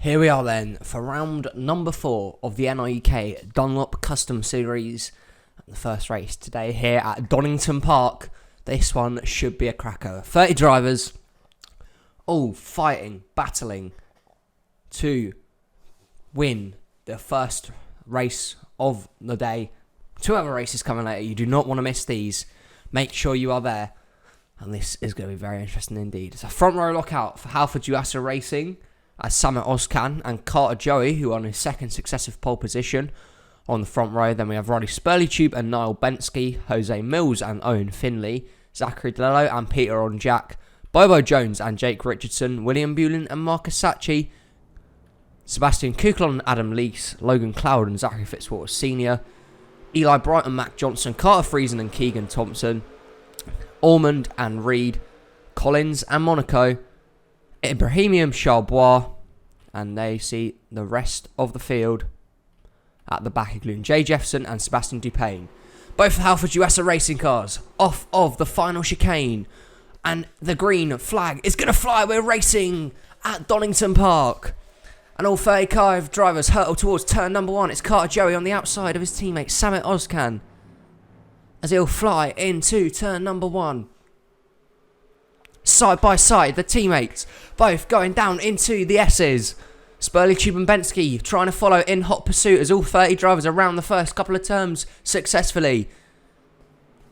Here we are then for round number 4 of the NRUK Dunlop Custom Series. The first race today here at Donnington Park. This one should be a cracker. 30 drivers, all fighting, battling to win the first race of the day. 2 other races coming later. You do not want to miss these. Make sure you are there. And this is going to be very interesting indeed. It's a front row lockout for Halford Uasa Racing as Samit Ozcan and Carter Joey, who are on his second successive pole position on the front row. Then we have Roddy Spurleytube and Niall Bensky, Jose Mills and Owen Finley, Zachary DeLello and Peter on Jack, Bobo Jones and Jake Richardson, William Bullen and Marcus Sachi, Sebastian Kuklon and Adam Lees, Logan Cloud and Zachary Fitzwater Sr., Eli Bright and Mac Johnson, Carter Friesen and Keegan Thompson, Ormond and Reed, Collins and Monaco, Ibrahimium Charbois, and they see the rest of the field at the back, including Jay Jefferson and Sebastian Dupain. Both Halford Uasa Racing cars off of the final chicane, and the green flag is going to fly. We're racing at Donington Park. And all 35 drivers hurtle towards turn number 1. It's Carter Joey on the outside of his teammate Samit Ozcan as he'll fly into turn number 1. Side by side, the teammates both going down into the S's. Spurleytube and Bensky trying to follow in hot pursuit as all 30 drivers around the first couple of turns successfully.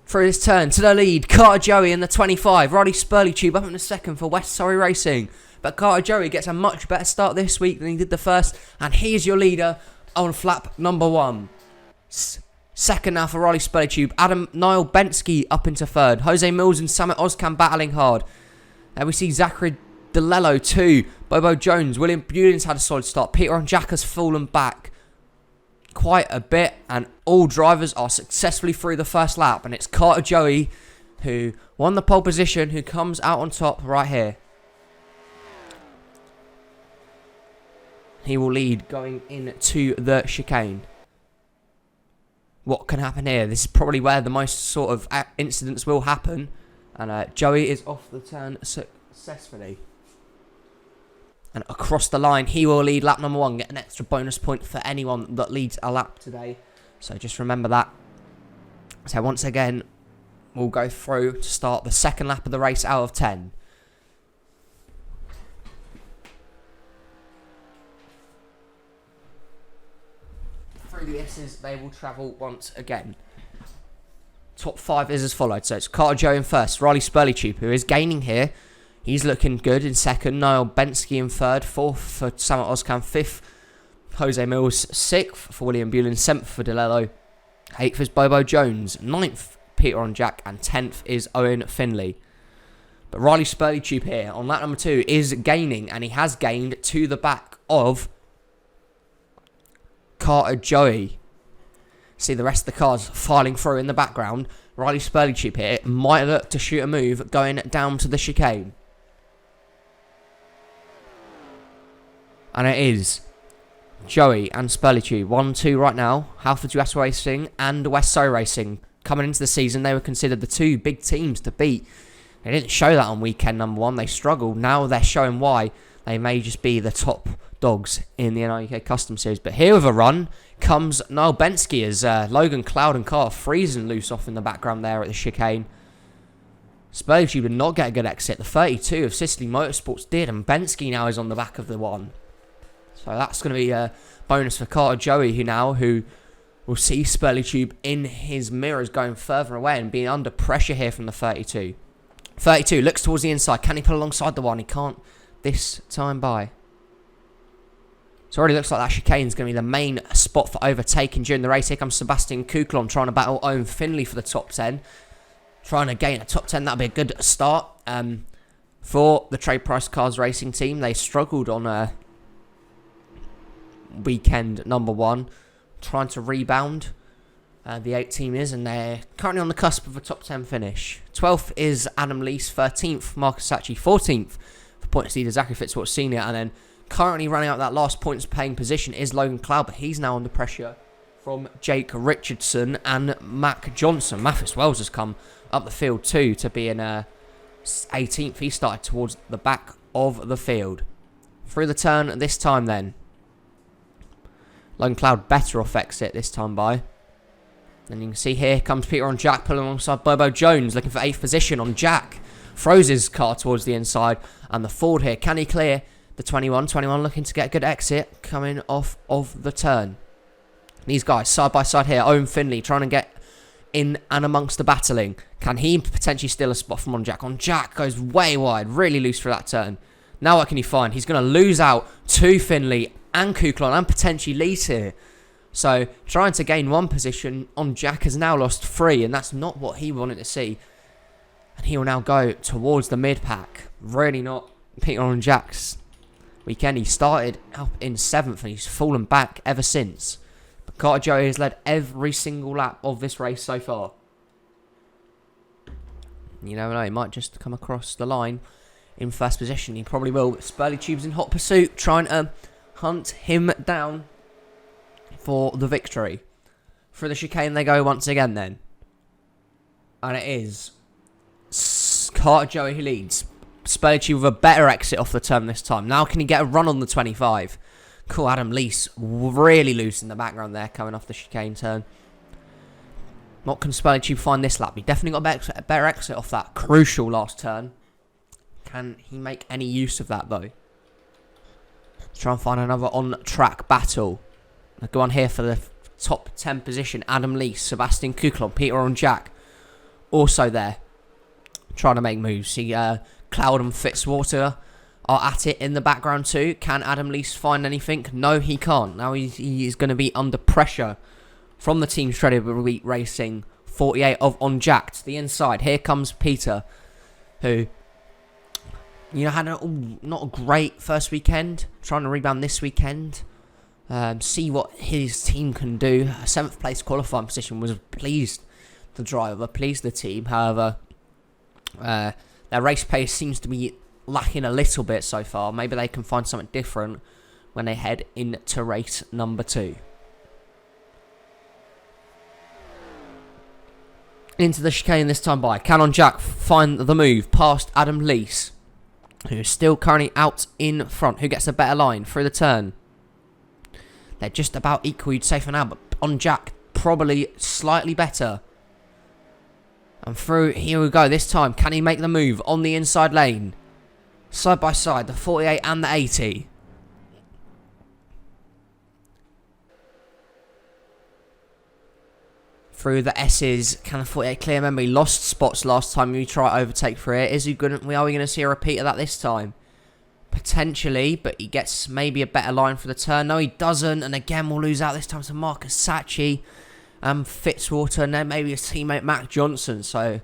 Through this turn to the lead, Carter Joey in the 25. Roddy Spurleytube up in the second for West Surrey Racing. But Carter Joey gets a much better start this week than he did the first. And he's your leader on flap number 1. Second now for Roddy Spurleytube. Niall Bensky up into third. Jose Mills and Samit Ozcan battling hard. There we see Zachary DeLello 2. Bobo Jones. William Bullen's had a solid start. Peter on Jack has fallen back quite a bit. And all drivers are successfully through the first lap. And it's Carter Joey who won the pole position, who comes out on top right here. He will lead going into the chicane. What can happen here? This is probably where the most sort of incidents will happen. And Joey is off the turn successfully. And across the line, he will lead lap number 1. Get an extra bonus point for anyone that leads a lap today. So just remember that. So once again, we'll go through to start the second lap of the race out of 10. Through the S's, they will travel once again. Top 5 is as followed. So it's Carter Joey in first. Riley Spurleytube, who is gaining here. He's looking good in second. Niall Bensky in third. 4th for Samit Ozcan. 5th, Jose Mills. 6th for William Bullen. 7th for DeLello. 8th is Bobo Jones. 9th, Peter on Jack. And 10th is Owen Finley. But Riley Spurleytube here on lap number 2 is gaining. And he has gained to the back of Carter Joey. See the rest of the cars filing through in the background. Riley Spurleytube here might look to shoot a move going down to the chicane. And it is Joey and Spurleytube. 1-2 right now. Halford Uasa Racing and West Surrey Racing. Coming into the season, they were considered the 2 big teams to beat. They didn't show that on weekend number 1. They struggled. Now they're showing why they may just be the top dogs in the NRUK Custom Series. But here with a run comes Niall Bensky as Logan Cloud and Carter Friesen loose off in the background there at the chicane. Spurleytube did not get a good exit. The 32 of Sicily Motorsports did, and Bensky now is on the back of the 1. So that's going to be a bonus for Carter Joey, who will see Spurleytube in his mirrors going further away and being under pressure here from the 32. 32 looks towards the inside. Can he pull alongside the 1? He can't this time by. So it already looks like that chicane is going to be the main spot for overtaking during the race. Here comes Sebastian Kuklon trying to battle Owen Finley for the top 10. Trying to gain a top 10, that'll be a good start for the Trade Price Cars Racing team. They struggled on weekend number 1, trying to rebound. The 8 team is, and they're currently on the cusp of a top 10 finish. 12th is Adam Lees, 13th Marcus Sachi, 14th for points leader Zachary Fitzwater Sr., and then currently running out that last points paying position is Logan Cloud, but he's now under pressure from Jake Richardson and Mac Johnson. Mathis Wells has come up the field too to be in 18th. He started towards the back of the field. Through the turn this time then. Lone Cloud better off exit this time by. And you can see here comes Peter on Jack pulling alongside Bobo Jones looking for 8th position on Jack. Throws his car towards the inside and the Ford here. Can he clear the 21? 21 looking to get a good exit coming off of the turn. These guys side by side here. Owen Finley trying to get in and amongst the battling. Can he potentially steal a spot from on Jack? On Jack goes way wide. Really loose for that turn. Now what can he find? He's going to lose out to Finley and Kuklon and potentially Lees here. So trying to gain 1 position on Jack has now lost 3, and that's not what he wanted to see. And he will now go towards the mid-pack. Really not Peter on Jack's weekend. He started up in 7th and he's fallen back ever since. But Carter Joey has led every single lap of this race so far. You never know, he might just come across the line in first position. He probably will. Spurley Tube's in hot pursuit, trying to hunt him down for the victory. Through the chicane they go once again then. And it is Carter Joey who leads. Spurley Tube with a better exit off the turn this time. Now can he get a run on the 25? Cool, Adam Lees really loose in the background there, coming off the chicane turn. What can Spurley Tube find this lap? He definitely got a better exit off that crucial last turn. Can he make any use of that though? Let's try and find another on-track battle. I'll go on here for the top 10 position. Adam Lees, Sebastian Kuklon, Peter on Jack. Also there. Trying to make moves. See, Cloud and Fitzwater are at it in the background too. Can Adam Lees find anything? No, he can't. Now he's going to be under pressure from the team Shredded Wheat Racing 48 of on Jack to the inside. Here comes Peter, who, you know, had not a great first weekend. Trying to rebound this weekend. See what his team can do. A 7th place qualifying position was pleased the driver, pleased the team. However, their race pace seems to be lacking a little bit so far. Maybe they can find something different when they head into race number 2. Into the chicane this time by. Can on Jack find the move past Adam Lees, who is still currently out in front. Who gets a better line through the turn? They're just about equal, you'd say for now, but on Jack probably slightly better. And through, here we go, this time, can he make the move on the inside lane? Side by side, the 48 and the 80. Through the S's, can the 48 clear memory? Lost spots last time we tried overtake for it. Are we going to see a repeat of that this time? Potentially, but he gets maybe a better line for the turn. No, he doesn't, and again we'll lose out this time to Marcus Sachi and Fitzwater, and then maybe his teammate Mac Johnson. So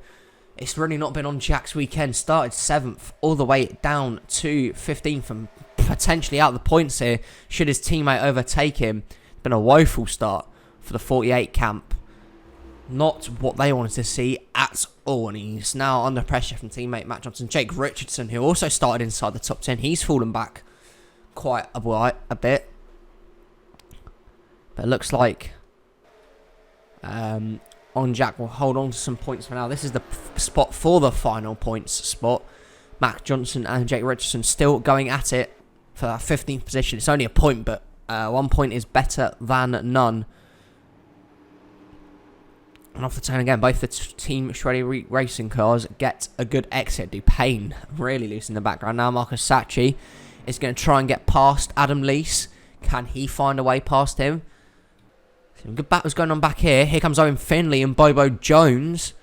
it's really not been on Jack's weekend. Started 7th all the way down to 15th and potentially out of the points here should his teammate overtake him. It's been a woeful start for the 48 camp. Not what they wanted to see at all, and he's now under pressure from teammate Matt Johnson. Jake Richardson, who also started inside the top 10, he's fallen back quite a bit. But it looks like On Jack will hold on to some points for now. This is the spot for the final points spot. Matt Johnson and Jake Richardson still going at it for that 15th position. It's only a point, but 1 point is better than none. And off the turn again, both the Team Shreddy racing cars get a good exit. Dupain really loose in the background. Now Marcus Sachi is going to try and get past Adam Lees. Can he find a way past him? Some good battles going on back here. Here comes Owen Finley and Bobo Jones.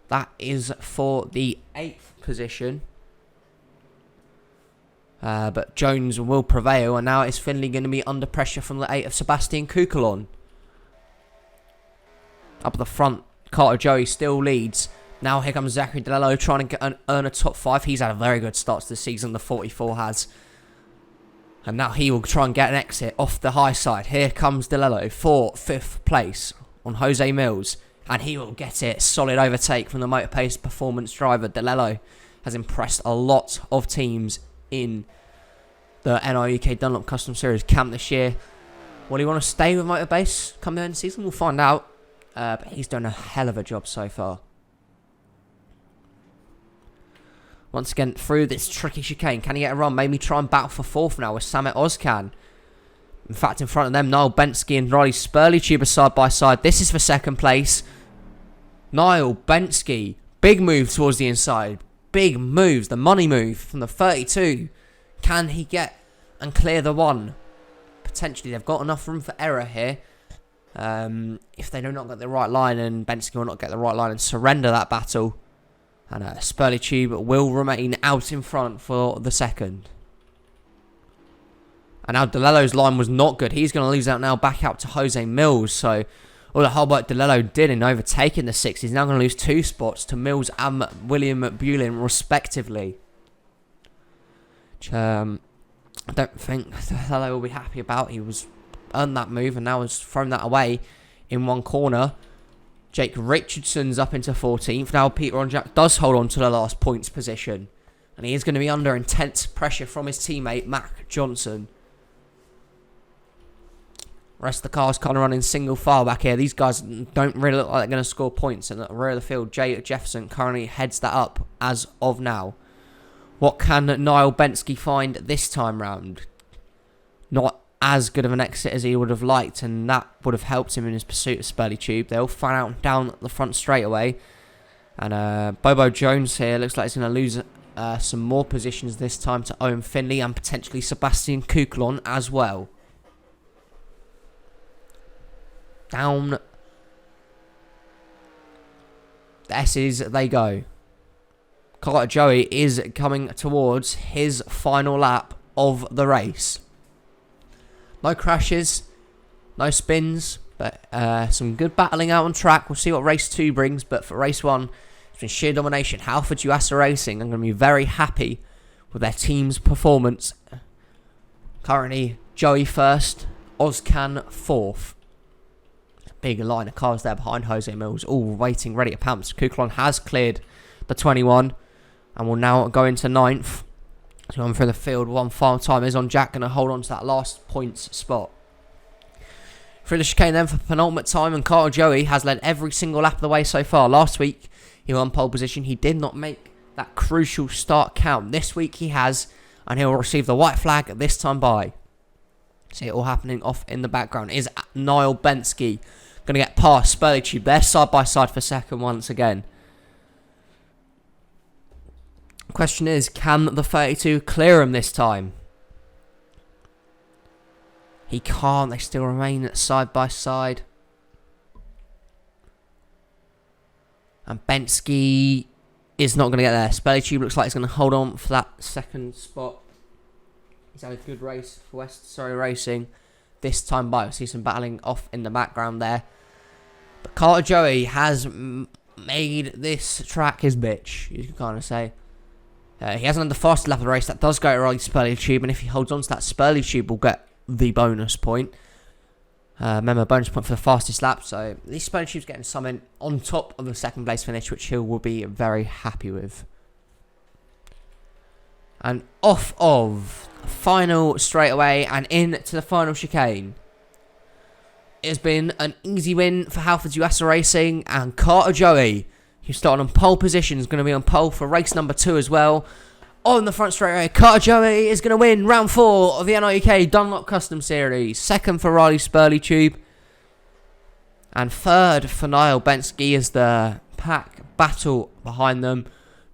That is for the 8th position. But Jones will prevail. And now is Finley going to be under pressure from the 8 of Sebastian Kukulon. Up at the front, Carter Joey still leads. Now here comes Zachary DeLello trying to earn a top 5. He's had a very good start to the season, the 44 has. And now he will try and get an exit off the high side. Here comes DeLello for 5th place on Jose Mills. And he will get it. Solid overtake from the Motor Pace performance driver. DeLello has impressed a lot of teams in the NRUK Dunlop Custom Series camp this year. Will he want to stay with Motor Base come the end of the season? We'll find out. But he's done a hell of a job so far. once again through this tricky chicane. Can he get a run? Maybe try and battle for fourth now with Samet Ozcan. In fact, in front of them, Niall Bensky and Riley Spurley are side by side. This is for second place. Niall Bensky, big move towards the inside. Big moves, the money move from the 32. Can he get and clear the one? Potentially, they've got enough room for error here. If they do not get the right line, and Bensky will not get the right line and surrender that battle. And Spurley will remain out in front for the second. And now DeLello's line was not good. He's going to lose out now back out to Jose Mills. So all the hard work DeLello did in overtaking the six, he's now going to lose 2 spots to Mills and William Bulin respectively. Which, I don't think DeLello will be happy about. He was earned that move and now has thrown that away in one corner. Jake Richardson's up into 14th. Now Peter Onjak does hold on to the last points position. And he is going to be under intense pressure from his teammate, Mac Johnson. Rest of the cars kind of running single file back here. These guys don't really look like they're going to score points. And at the rear of the field, Jay Jefferson currently heads that up as of now. What can Niall Bensky find this time round? Not as good of an exit as he would have liked, and that would have helped him in his pursuit of Spurley Tube. They'll find out down the front straight away. And Bobo Jones here looks like he's going to lose some more positions this time to Owen Finley and potentially Sebastian Kuklon as well. Down the S's they go. Carter Joey is coming towards his final lap of the race. No crashes, no spins, but some good battling out on track. We'll see what race 2 brings, but for race 1, it's been sheer domination. Halford Yuasa Racing are going to be very happy with their team's performance. Currently, Joey first, Ozcan fourth. Big line of cars there behind Jose Mills, all waiting, ready to pounce. Kuklon has cleared the 21 and will now go into 9th. So on through the field one final time. Is on Jack going to hold on to that last points spot. Through the chicane then for penultimate time, and Carter Joey has led every single lap of the way so far. Last week he won pole position. He did not make that crucial start count. This week he has, and he will receive the white flag this time by. See it all happening off in the background. Is Niall Bensky going to get past Spurley Tube? They're side by side for second once again. Question is, can the 32 clear him this time? He can't. They still remain side by side. And Bensky is not going to get there. Spurley Tube looks like he's going to hold on for that second spot. He's had a good race for West Surrey Racing this time by. We'll see some battling off in the background there. But Carter Joey has made this track his bitch, you can kind of say. He hasn't had the fastest lap of the race. That does go to Riley Spurley Tube, and if he holds on to that, Spurley Tube will get the bonus point. Remember, bonus point for the fastest lap. So at least Spurley Tube's getting something on top of the second place finish, which he will be very happy with. And off of final straightaway and into the final chicane. It has been an easy win for Halford Yuasa Racing, and Carter Joey, who's starting on pole position, is going to be on pole for race number 2 as well. On the front straightaway, Carter Joey is going to win round 4 of the NRUK Dunlop Custom Series. Second for Riley Spurley Tube. And third for Niall Bensky as the pack battle behind them.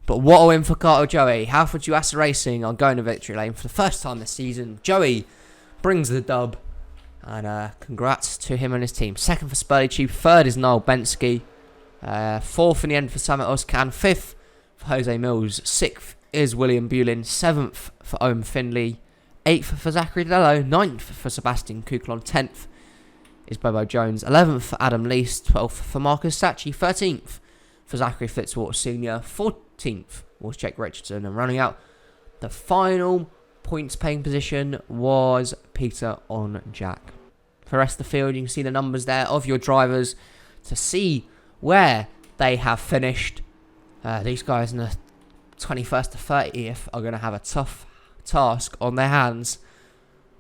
But what a win for Carter Joey. Halford Yuasa Racing are going to victory lane for the first time this season. Joey brings the dub. And congrats to him and his team. Second for Spurley Tube. Third is Niall Bensky. Fourth in the end for Samet Ozcan. Fifth for Jose Mills. Sixth is William Bulin. Seventh for Owen Finley. Eighth for Zachary DeLello. Ninth for Sebastian Kuklon. 10th is Bobo Jones. 11th for Adam Least. 12th for Marcus Sachi. 13th for Zachary Fitzwater Sr. 14th was Jake Richardson. And running out the final points paying position was Peter on Jack. For the rest of the field, you can see the numbers there of your drivers to see where they have finished. These guys in the 21st to 30th are going to have a tough task on their hands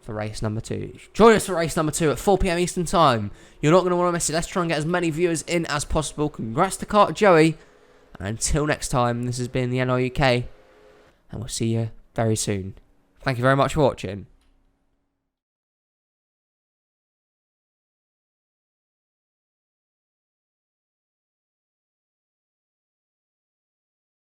for race number 2. Join us for race number 2 at 4 PM Eastern Time. You're not going to want to miss it. Let's try and get as many viewers in as possible. Congrats to Carter Joey. And until next time, this has been the NRUK and we'll see you very soon. Thank you very much for watching.